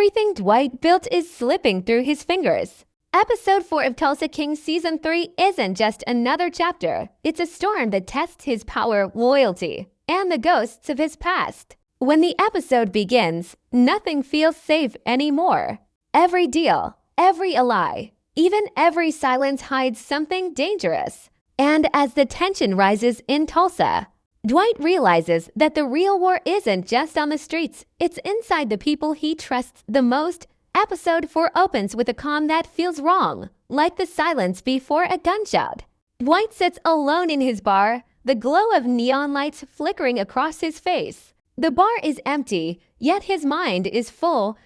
Everything Dwight built is slipping through his fingers. Episode 4 of Tulsa King Season 3 isn't just another chapter. It's a storm that tests his power, loyalty, and the ghosts of his past. When the episode begins, nothing feels safe anymore. Every deal, every lie, even every silence hides something dangerous. And as the tension rises in Tulsa, Dwight realizes that the real war isn't just on the streets, it's inside the people he trusts the most. Episode 4 opens with a calm that feels wrong, like the silence before a gunshot. Dwight sits alone in his bar, the glow of neon lights flickering across his face. The bar is empty, yet his mind is full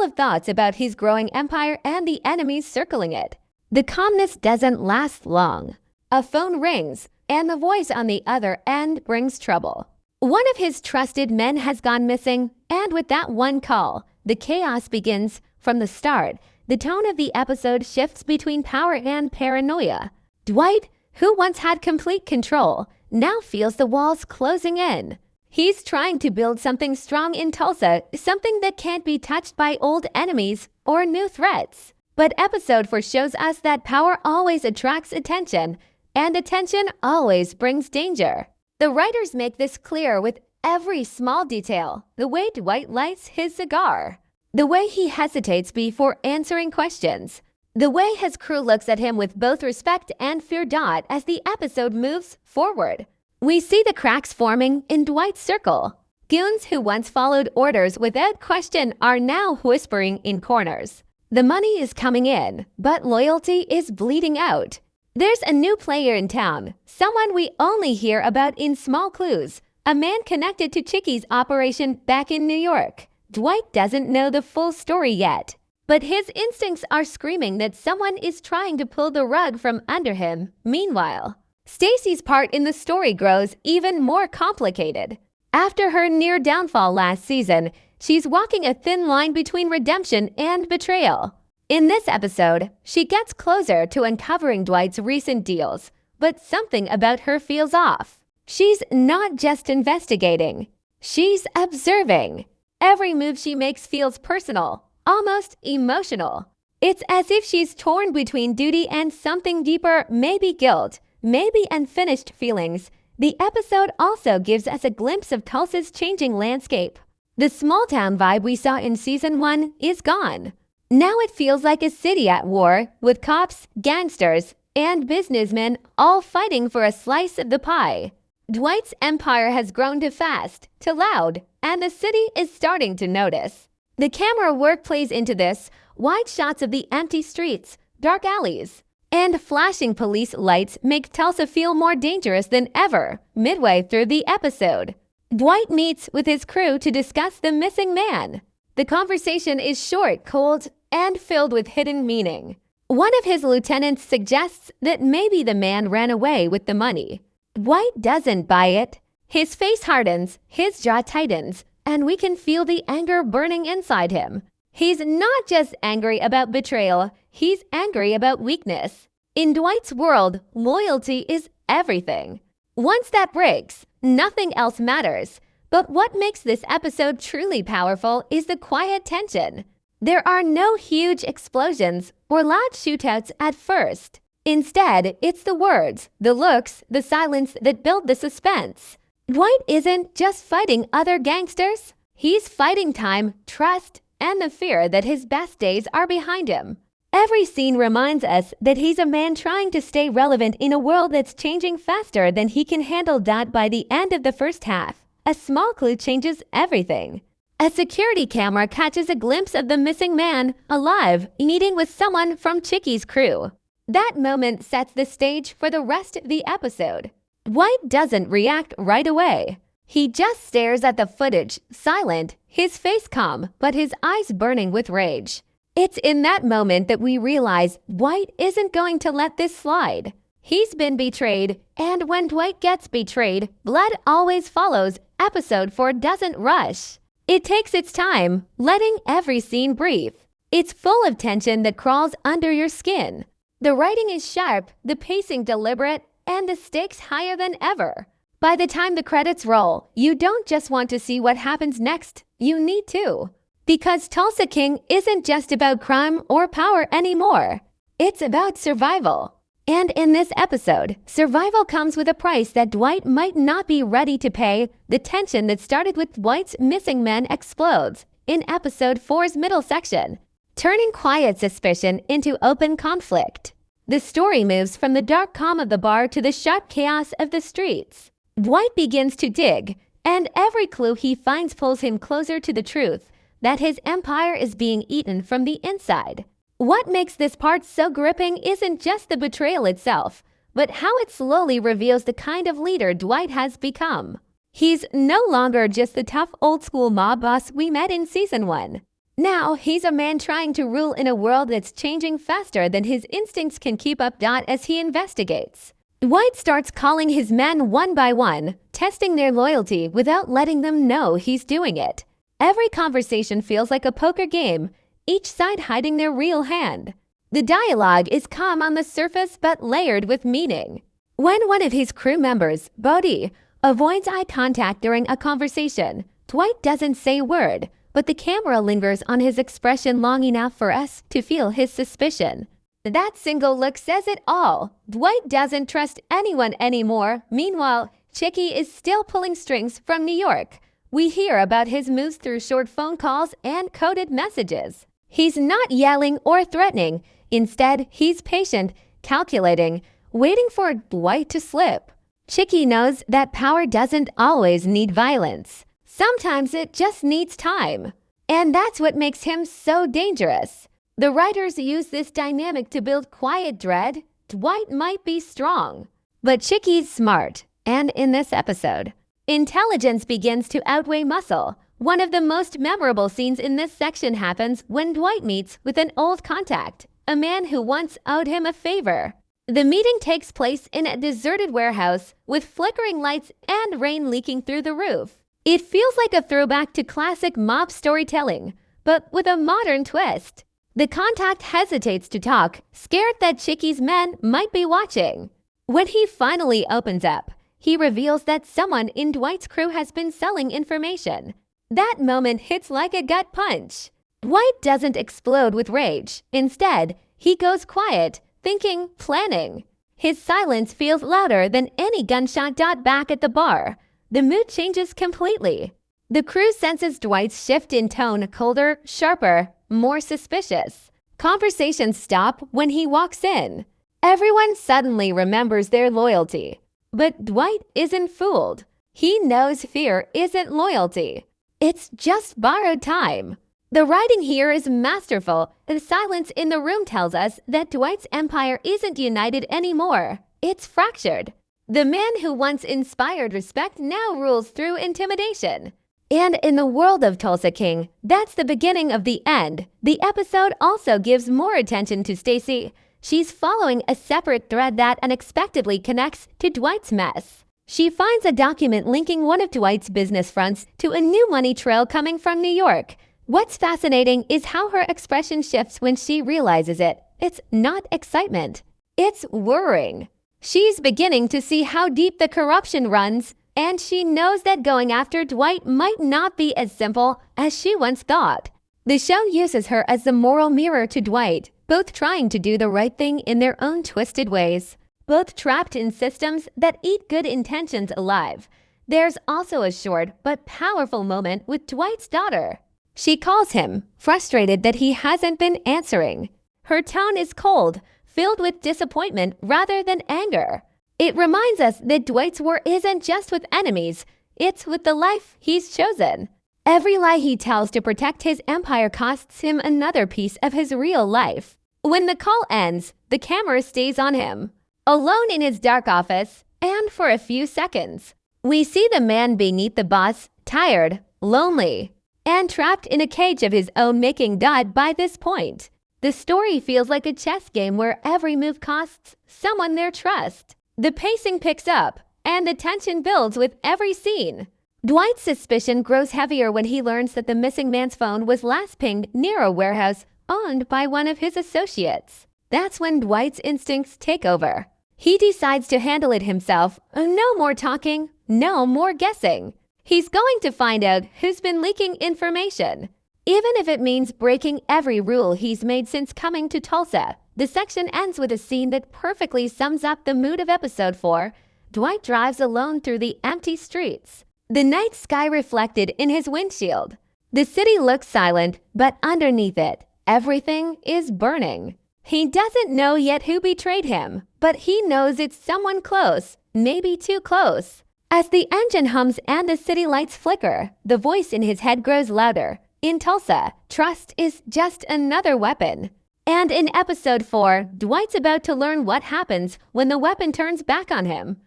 of thoughts about his growing empire and the enemies circling it. The calmness doesn't last long. A phone rings, and the voice on the other end brings trouble. One of his trusted men has gone missing, and with that one call, the chaos begins. From the start, the tone of the episode shifts between power and paranoia. Dwight, who once had complete control, now feels the walls closing in. He's trying to build something strong in Tulsa, something that can't be touched by old enemies or new threats. But episode 4 shows us that power always attracts attention, and attention always brings danger. The writers make this clear with every small detail. The way Dwight lights his cigar, the way he hesitates before answering questions, the way his crew looks at him with both respect and fear. As the episode moves forward, we see the cracks forming in Dwight's circle. Goons who once followed orders without question are now whispering in corners. The money is coming in, but loyalty is bleeding out. There's a new player in town, someone we only hear about in small clues, a man connected to Chickie's operation back in New York. Dwight doesn't know the full story yet, but his instincts are screaming that someone is trying to pull the rug from under him. Meanwhile, Stacy's part in the story grows even more complicated. After her near downfall last season, she's walking a thin line between redemption and betrayal. In this episode, she gets closer to uncovering Dwight's recent deals, but something about her feels off. She's not just investigating, she's observing. Every move she makes feels personal, almost emotional. It's as if she's torn between duty and something deeper, maybe guilt, maybe unfinished feelings. The episode also gives us a glimpse of Tulsa's changing landscape. The small-town vibe we saw in Season 1 is gone. Now it feels like a city at war, with cops, gangsters, and businessmen all fighting for a slice of the pie. Dwight's empire has grown too fast, too loud, and the city is starting to notice. The camera work plays into this. Wide shots of the empty streets, dark alleys, and flashing police lights make Tulsa feel more dangerous than ever. Midway through the episode, Dwight meets with his crew to discuss the missing man. The conversation is short, cold, and filled with hidden meaning. One of his lieutenants suggests that maybe the man ran away with the money. Dwight doesn't buy it. His face hardens, his jaw tightens, and we can feel the anger burning inside him. He's not just angry about betrayal, he's angry about weakness. In Dwight's world, loyalty is everything. Once that breaks, nothing else matters. But what makes this episode truly powerful is the quiet tension. There are no huge explosions or loud shootouts at first. Instead, it's the words, the looks, the silence that build the suspense. Dwight isn't just fighting other gangsters. He's fighting time, trust, and the fear that his best days are behind him. Every scene reminds us that he's a man trying to stay relevant in a world that's changing faster than he can handle. By the end of the first half, a small clue changes everything. A security camera catches a glimpse of the missing man, alive, meeting with someone from Chickie's crew. That moment sets the stage for the rest of the episode. Dwight doesn't react right away. He just stares at the footage, silent, his face calm, but his eyes burning with rage. It's in that moment that we realize Dwight isn't going to let this slide. He's been betrayed, and when Dwight gets betrayed, blood always follows. Episode 4 doesn't rush. It takes its time, letting every scene breathe. It's full of tension that crawls under your skin. The writing is sharp, the pacing deliberate, and the stakes higher than ever. By the time the credits roll, you don't just want to see what happens next, you need to. Because Tulsa King isn't just about crime or power anymore. It's about survival. And in this episode, survival comes with a price that Dwight might not be ready to pay. The tension that started with Dwight's missing men explodes in episode 4's middle section, turning quiet suspicion into open conflict. The story moves from the dark calm of the bar to the sharp chaos of the streets. Dwight begins to dig, and every clue he finds pulls him closer to the truth that his empire is being eaten from the inside. What makes this part so gripping isn't just the betrayal itself, but how it slowly reveals the kind of leader Dwight has become. He's no longer just the tough old-school mob boss we met in Season 1. Now, he's a man trying to rule in a world that's changing faster than his instincts can keep up. As he investigates, Dwight starts calling his men one by one, testing their loyalty without letting them know he's doing it. Every conversation feels like a poker game, each side hiding their real hand. The dialogue is calm on the surface but layered with meaning. When one of his crew members, Bodhi, avoids eye contact during a conversation, Dwight doesn't say a word, but the camera lingers on his expression long enough for us to feel his suspicion. That single look says it all. Dwight doesn't trust anyone anymore. Meanwhile, Chickie is still pulling strings from New York. We hear about his moves through short phone calls and coded messages. He's not yelling or threatening. Instead, he's patient, calculating, waiting for Dwight to slip. Chickie knows that power doesn't always need violence. Sometimes it just needs time. And that's what makes him so dangerous. The writers use this dynamic to build quiet dread. Dwight might be strong, but Chickie's smart. And in this episode, intelligence begins to outweigh muscle. One of the most memorable scenes in this section happens when Dwight meets with an old contact, a man who once owed him a favor. The meeting takes place in a deserted warehouse with flickering lights and rain leaking through the roof. It feels like a throwback to classic mob storytelling, but with a modern twist. The contact hesitates to talk, scared that Chickie's men might be watching. When he finally opens up, he reveals that someone in Dwight's crew has been selling information. That moment hits like a gut punch. Dwight doesn't explode with rage. Instead, he goes quiet, thinking, planning. His silence feels louder than any gunshot. Back at the bar, the mood changes completely. The crew senses Dwight's shift in tone, colder, sharper, more suspicious. Conversations stop when he walks in. Everyone suddenly remembers their loyalty. But Dwight isn't fooled. He knows fear isn't loyalty. It's just borrowed time. The writing here is masterful. The silence in the room tells us that Dwight's empire isn't united anymore. It's fractured. The man who once inspired respect now rules through intimidation. And in the world of Tulsa King, that's the beginning of the end. The episode also gives more attention to Stacy. She's following a separate thread that unexpectedly connects to Dwight's mess. She finds a document linking one of Dwight's business fronts to a new money trail coming from New York. What's fascinating is how her expression shifts when she realizes it. It's not excitement. It's worrying. She's beginning to see how deep the corruption runs, and she knows that going after Dwight might not be as simple as she once thought. The show uses her as the moral mirror to Dwight, both trying to do the right thing in their own twisted ways, both trapped in systems that eat good intentions alive. There's also a short but powerful moment with Dwight's daughter. She calls him, frustrated that he hasn't been answering. Her tone is cold, filled with disappointment rather than anger. It reminds us that Dwight's war isn't just with enemies, it's with the life he's chosen. Every lie he tells to protect his empire costs him another piece of his real life. When the call ends, the camera stays on him, alone in his dark office, and for a few seconds, we see the man beneath the boss, tired, lonely, and trapped in a cage of his own making. By this point, the story feels like a chess game where every move costs someone their trust. The pacing picks up, and the tension builds with every scene. Dwight's suspicion grows heavier when he learns that the missing man's phone was last pinged near a warehouse owned by one of his associates. That's when Dwight's instincts take over. He decides to handle it himself. No more talking, no more guessing. He's going to find out who's been leaking information. even if it means breaking every rule he's made since coming to Tulsa. The section ends with a scene that perfectly sums up the mood of episode 4. Dwight drives alone through the empty streets, the night sky reflected in his windshield. The city looks silent, but underneath it, everything is burning. He doesn't know yet who betrayed him, but he knows it's someone close, maybe too close. As the engine hums and the city lights flicker, the voice in his head grows louder. In Tulsa, trust is just another weapon. And in episode 4, Dwight's about to learn what happens when the weapon turns back on him.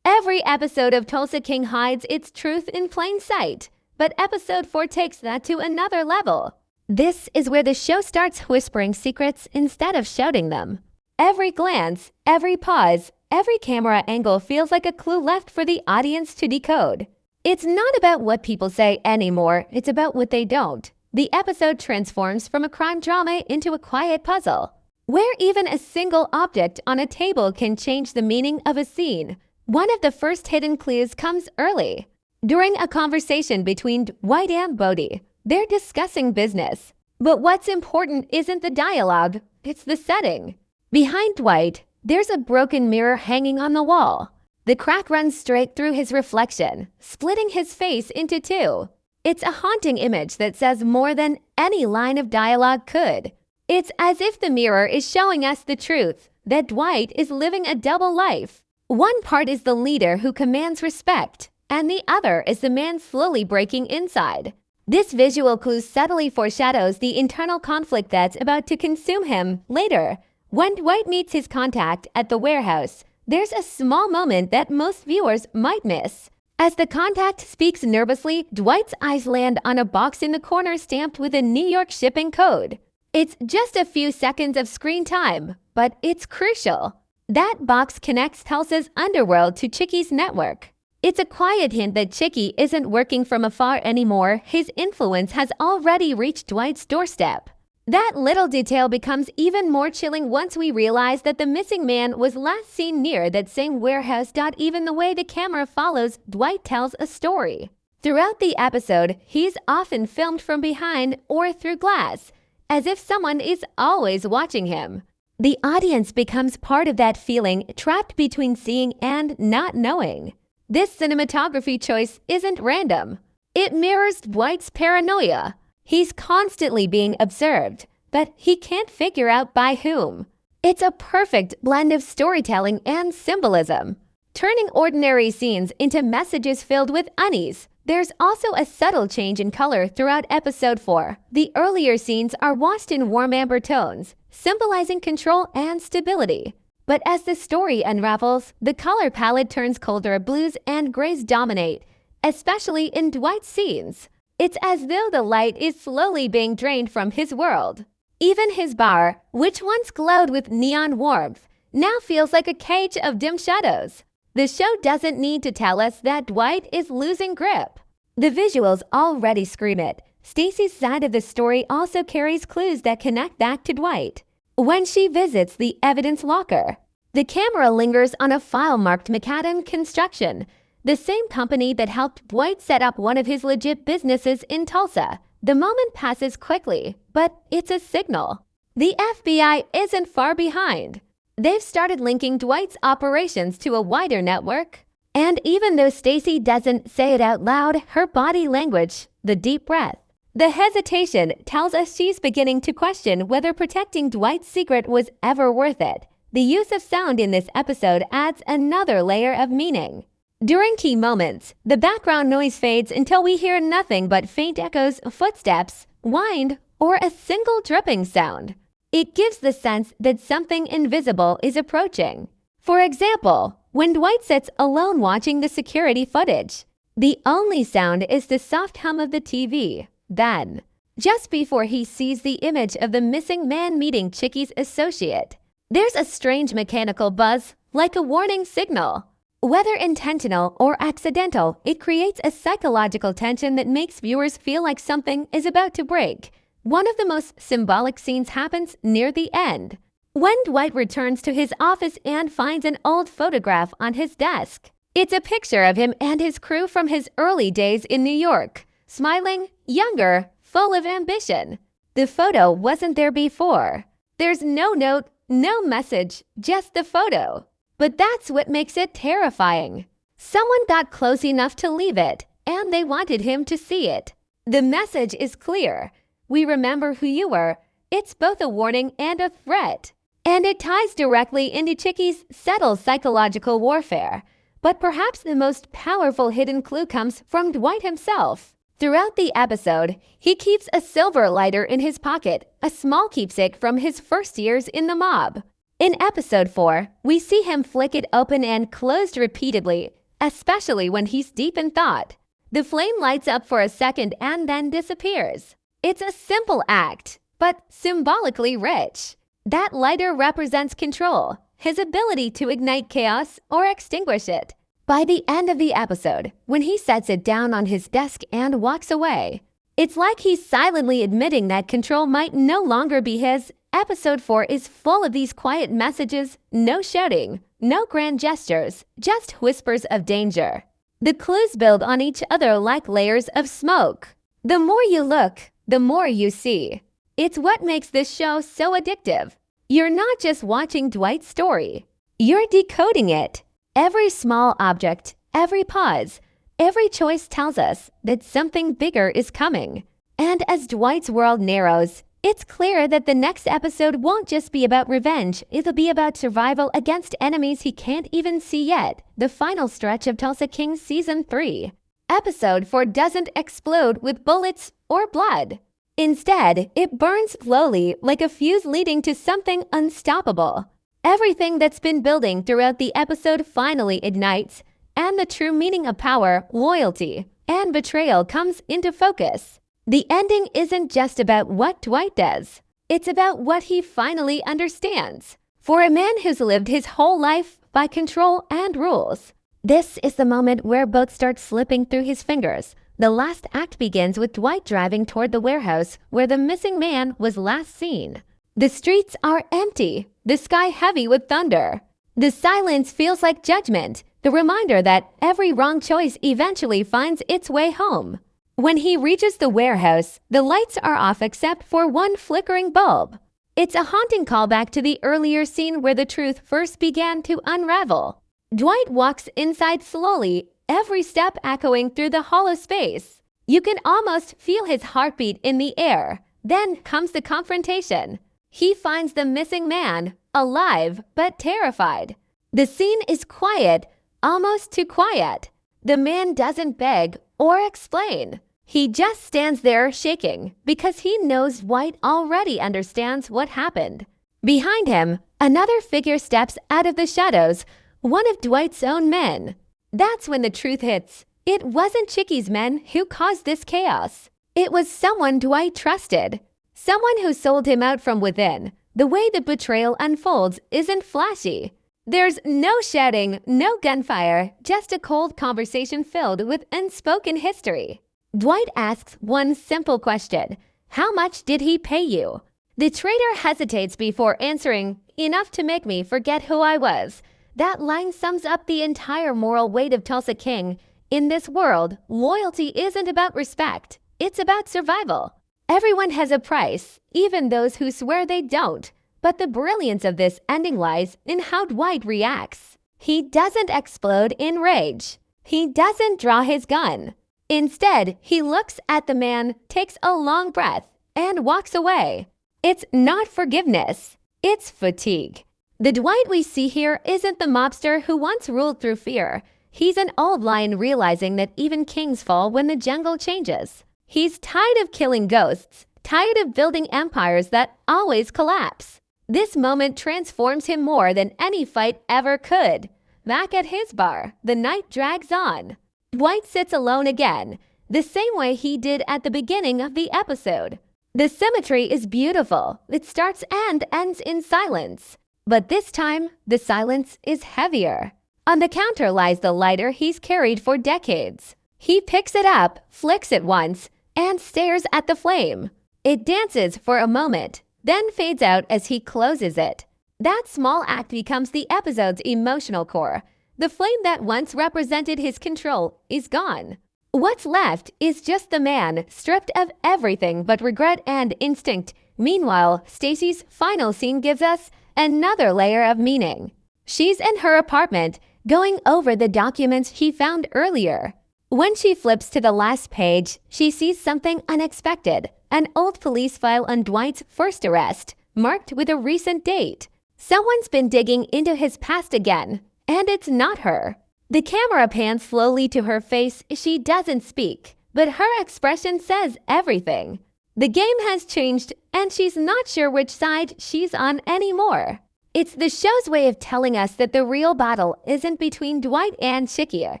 Every episode of Tulsa King hides its truth in plain sight, but episode 4 takes that to another level. This is where the show starts whispering secrets instead of shouting them. Every glance, every pause, every camera angle feels like a clue left for the audience to decode. It's not about what people say anymore, it's about what they don't. The episode transforms from a crime drama into a quiet puzzle, where even a single object on a table can change the meaning of a scene. One of the first hidden clues comes early. During a conversation between Dwight and Bodie, they're discussing business. But what's important isn't the dialogue, it's the setting. Behind Dwight, there's a broken mirror hanging on the wall. The crack runs straight through his reflection, splitting his face into two. It's a haunting image that says more than any line of dialogue could. It's as if the mirror is showing us the truth, that Dwight is living a double life. One part is the leader who commands respect, and the other is the man slowly breaking inside. This visual clue subtly foreshadows the internal conflict that's about to consume him later. When Dwight meets his contact at the warehouse, there's a small moment that most viewers might miss. As the contact speaks nervously, Dwight's eyes land on a box in the corner stamped with a New York shipping code. It's just a few seconds of screen time, but it's crucial. That box connects Tulsa's underworld to Chickie's network. It's a quiet hint that Chickie isn't working from afar anymore. His influence has already reached Dwight's doorstep. That little detail becomes even more chilling once we realize that the missing man was last seen near that same warehouse. Even the way the camera follows Dwight tells a story. Throughout the episode, he's often filmed from behind or through glass, as if someone is always watching him. The audience becomes part of that feeling, trapped between seeing and not knowing. This cinematography choice isn't random. It mirrors Dwight's paranoia. He's constantly being observed, but he can't figure out by whom. It's a perfect blend of storytelling and symbolism, turning ordinary scenes into messages filled with unease. There's also a subtle change in color throughout episode 4. The earlier scenes are washed in warm amber tones, symbolizing control and stability. But as the story unravels, the color palette turns colder. Blues and grays dominate, especially in Dwight's scenes. It's as though the light is slowly being drained from his world. Even his bar, which once glowed with neon warmth, now feels like a cage of dim shadows. The show doesn't need to tell us that Dwight is losing grip. The visuals already scream it. Stacy's side of the story also carries clues that connect back to Dwight. When she visits the evidence locker, the camera lingers on a file marked Macadam Construction, the same company that helped Dwight set up one of his legit businesses in Tulsa. The moment passes quickly, but it's a signal. The FBI isn't far behind. They've started linking Dwight's operations to a wider network. And even though Stacy doesn't say it out loud, her body language, the deep breath, the hesitation tells us she's beginning to question whether protecting Dwight's secret was ever worth it. The use of sound in this episode adds another layer of meaning. During key moments, the background noise fades until we hear nothing but faint echoes, footsteps, wind, or a single dripping sound. It gives the sense that something invisible is approaching. For example, when Dwight sits alone watching the security footage, the only sound is the soft hum of the TV. Then, just before he sees the image of the missing man meeting Chickie's associate, there's a strange mechanical buzz, like a warning signal. Whether intentional or accidental, it creates a psychological tension that makes viewers feel like something is about to break. One of the most symbolic scenes happens near the end, when Dwight returns to his office and finds an old photograph on his desk. It's a picture of him and his crew from his early days in New York, smiling, younger, full of ambition. The photo wasn't there before. There's no note, no message, just the photo. But that's what makes it terrifying. Someone got close enough to leave it, and they wanted him to see it. The message is clear. We remember who you were. It's both a warning and a threat. And it ties directly into Chickie's subtle psychological warfare. But perhaps the most powerful hidden clue comes from Dwight himself. Throughout the episode, he keeps a silver lighter in his pocket, a small keepsake from his first years in the mob. In episode 4, we see him flick it open and closed repeatedly, especially when he's deep in thought. The flame lights up for a second and then disappears. It's a simple act, but symbolically rich. That lighter represents control, his ability to ignite chaos or extinguish it. By the end of the episode, when he sets it down on his desk and walks away, it's like he's silently admitting that control might no longer be his. Episode 4 is full of these quiet messages, no shouting, no grand gestures, just whispers of danger. The clues build on each other like layers of smoke. The more you look, the more you see. It's what makes this show so addictive. You're not just watching Dwight's story. You're decoding it. Every small object, every pause, every choice tells us that something bigger is coming. And as Dwight's world narrows, it's clear that the next episode won't just be about revenge. It'll be about survival against enemies he can't even see yet. The final stretch of Tulsa King Season 3. Episode 4 doesn't explode with bullets or blood. Instead, it burns slowly like a fuse leading to something unstoppable. Everything that's been building throughout the episode finally ignites, and the true meaning of power, loyalty, and betrayal comes into focus. The ending isn't just about what Dwight does. It's about what he finally understands. For a man who's lived his whole life by control and rules, this is the moment where both start slipping through his fingers. The last act begins with Dwight driving toward the warehouse where the missing man was last seen. The streets are empty, the sky heavy with thunder. The silence feels like judgment, the reminder that every wrong choice eventually finds its way home. When he reaches the warehouse, the lights are off except for one flickering bulb. It's a haunting callback to the earlier scene where the truth first began to unravel. Dwight walks inside slowly, every step echoing through the hollow space. You can almost feel his heartbeat in the air. Then comes the confrontation. He finds the missing man, alive but terrified. The scene is quiet, almost too quiet. The man doesn't beg or explain. He just stands there shaking because he knows Dwight already understands what happened. Behind him, another figure steps out of the shadows, one of Dwight's own men. That's when the truth hits. It wasn't Chickie's men who caused this chaos. It was someone Dwight trusted. Someone who sold him out from within. The way the betrayal unfolds isn't flashy. There's no shouting, no gunfire, just a cold conversation filled with unspoken history. Dwight asks one simple question. How much did he pay you? The traitor hesitates before answering, enough to make me forget who I was. That line sums up the entire moral weight of Tulsa King. In this world, loyalty isn't about respect. It's about survival. Everyone has a price, even those who swear they don't. But the brilliance of this ending lies in how Dwight reacts. He doesn't explode in rage. He doesn't draw his gun. Instead, he looks at the man, takes a long breath, and walks away. It's not forgiveness. It's fatigue. The Dwight we see here isn't the mobster who once ruled through fear. He's an old lion realizing that even kings fall when the jungle changes. He's tired of killing ghosts, tired of building empires that always collapse. This moment transforms him more than any fight ever could. Back at his bar, the night drags on. Dwight sits alone again, the same way he did at the beginning of the episode. The symmetry is beautiful. It starts and ends in silence. But this time, the silence is heavier. On the counter lies the lighter he's carried for decades. He picks it up, flicks it once, and stares at the flame. It dances for a moment, then fades out as he closes it. That small act becomes the episode's emotional core. The flame that once represented his control is gone. What's left is just the man, stripped of everything but regret and instinct. Meanwhile, Stacy's final scene gives us another layer of meaning. She's in her apartment, going over the documents he found earlier. When she flips to the last page, she sees something unexpected, an old police file on Dwight's first arrest, marked with a recent date. Someone's been digging into his past again, and it's not her. The camera pans slowly to her face. She doesn't speak, but her expression says everything. The game has changed, and she's not sure which side she's on anymore. It's the show's way of telling us that the real battle isn't between Dwight and Chickie.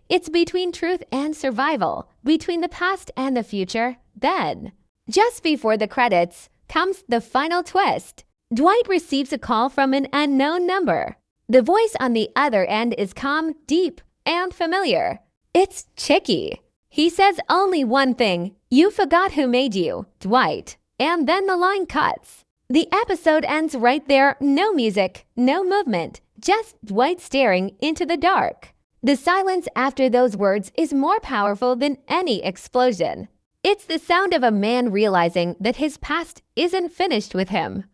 It's between truth and survival, between the past and the future, then. Just before the credits comes the final twist. Dwight receives a call from an unknown number. The voice on the other end is calm, deep, and familiar. It's Chickie. He says only one thing: "You forgot who made you, Dwight." And then the line cuts. The episode ends right there. No music, no movement, just Dwight staring into the dark. The silence after those words is more powerful than any explosion. It's the sound of a man realizing that his past isn't finished with him.